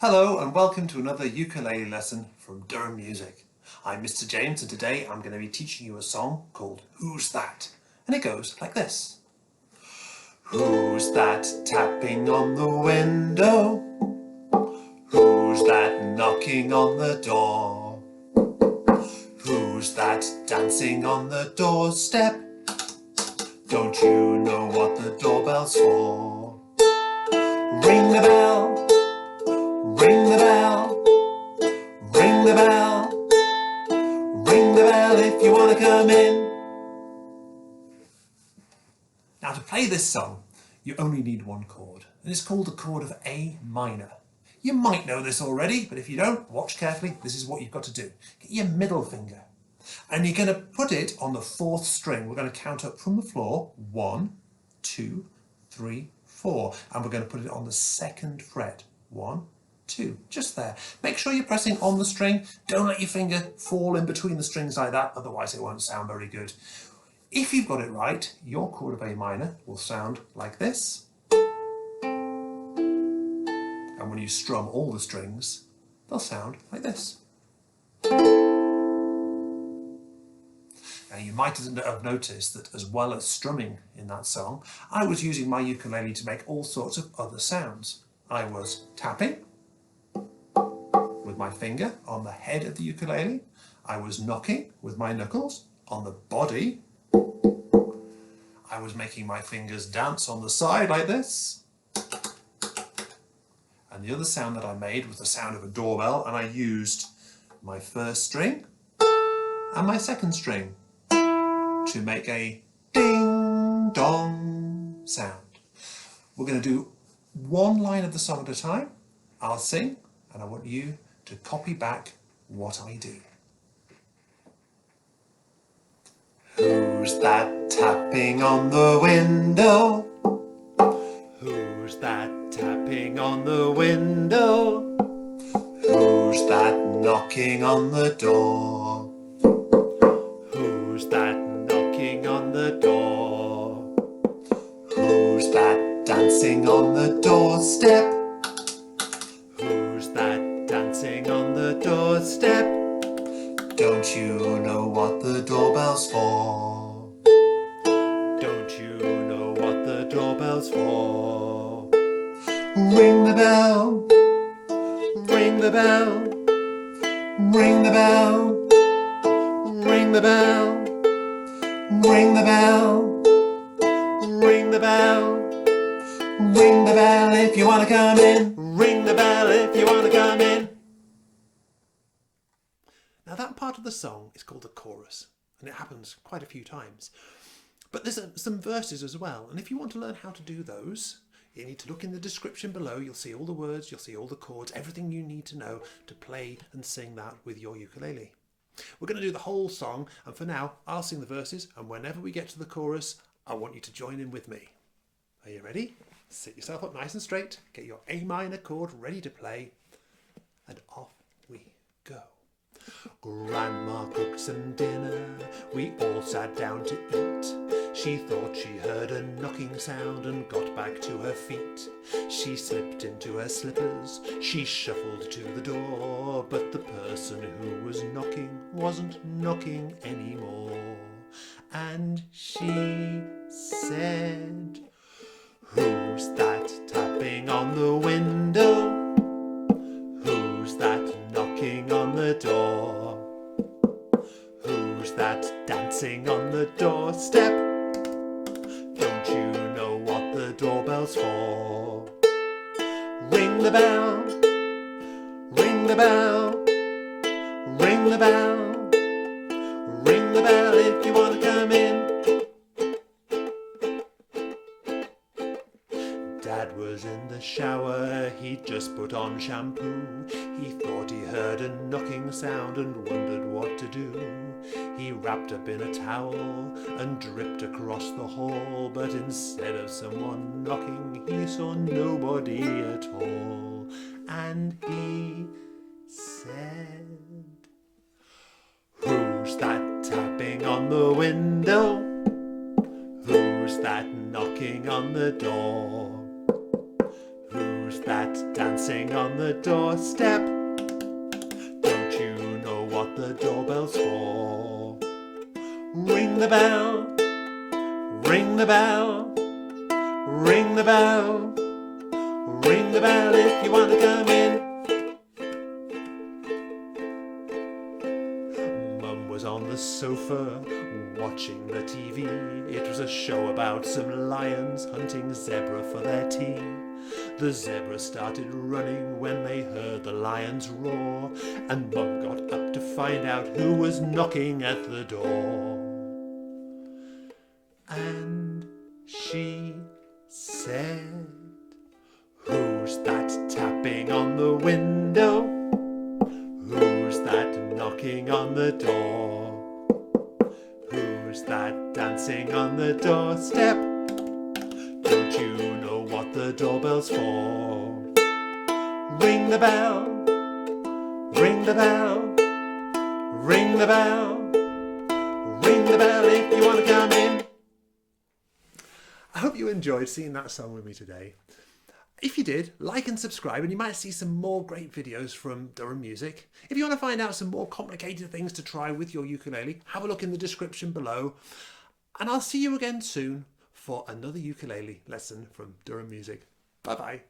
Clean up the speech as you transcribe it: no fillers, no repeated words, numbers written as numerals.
Hello and welcome to another ukulele lesson from Durham Music. I'm Mr. James and today I'm going to be teaching you a song called Who's That? And it goes like this. Who's that tapping on the window? Who's that knocking on the door? Who's that dancing on the doorstep? Don't you know what the doorbell's for? Ring the bell, ring the bell, ring the bell, ring the bell if you want to come in. Now to play this song, you only need one chord, and it's called the chord of A minor. You might know this already, but if you don't, watch carefully. This is what you've got to do. Get your middle finger, and you're going to put it on the fourth string. We're going to count up from the floor. 1, 2, 3, 4. And we're going to put it on the second fret. 1, 2, just there. Make sure you're pressing on the string. Don't let your finger fall in between the strings like that, otherwise it won't sound very good. If you've got it right, your chord of A minor will sound like this. And when you strum all the strings, they'll sound like this. Now you might have noticed that as well as strumming in that song, I was using my ukulele to make all sorts of other sounds. I was tapping with my finger on the head of the ukulele. I was knocking with my knuckles on the body. I was making my fingers dance on the side like this. And the other sound that I made was the sound of a doorbell, and I used my first string and my second string to make a ding dong sound. We're going to do one line of the song at a time. I'll sing and I want you to copy back what I do. Who's that tapping on the window? Who's that tapping on the window? Who's that knocking on the door? Who's that knocking on the door? Who's that dancing on the doorstep? Who's that dancing on the doorstep? Don't you know what the doorbell's for? Don't you know what the doorbell's for? Ring the bell, ring the bell, ring the bell, ring the bell, ring the bell, ring the bell, ring the bell if you want to come in, ring the bell if you want to come in. Now that part of the song is called the chorus, and it happens quite a few times. But there's some verses as well, and if you want to learn how to do those, you need to look in the description below. You'll see all the words, you'll see all the chords, everything you need to know to play and sing that with your ukulele. We're going to do the whole song, and for now, I'll sing the verses, and whenever we get to the chorus, I want you to join in with me. Are you ready? Sit yourself up nice and straight, get your A minor chord ready to play, and off we go. Grandma cooked some dinner, we all sat down to eat. She thought she heard a knocking sound and got back to her feet. She slipped into her slippers, she shuffled to the door, but the person who was knocking wasn't knocking anymore. And she said, "Who's that tapping on the window? Who's that knocking on the door? Who's that dancing on the doorstep? Don't you know what the doorbell's for? Ring the bell, ring the bell, ring the bell, ring the bell if you want to come in." Dad was in the shower, he'd just put on shampoo. He thought he heard a knocking sound and wondered what to do. He wrapped up in a towel and dripped across the hall, but instead of someone knocking, he saw nobody at all. And he said, "Who's that tapping on the window? Who's that knocking on the door? Who's that that dancing on the doorstep? Don't you know what the doorbell's for? Ring the bell, ring the bell, ring the bell, ring the bell if you want to come in. Mum was on the sofa watching the TV. It was a show about some lions hunting zebra for their tea. The zebra started running when they heard the lions roar, and Mum got up to find out who was knocking at the door. And she said, "Who's that tapping on the window? Who's that knocking on the door? Who's that dancing on the doorstep? Don't you know what the doorbell's for? Ring the bell, ring the bell, ring the bell, ring the bell if you want to come in." I hope you enjoyed singing that song with me today. If you did, like and subscribe and you might see some more great videos from Durham Music. If you want to find out some more complicated things to try with your ukulele, have a look in the description below. And I'll see you again soon for another ukulele lesson from Durham Music. Bye bye.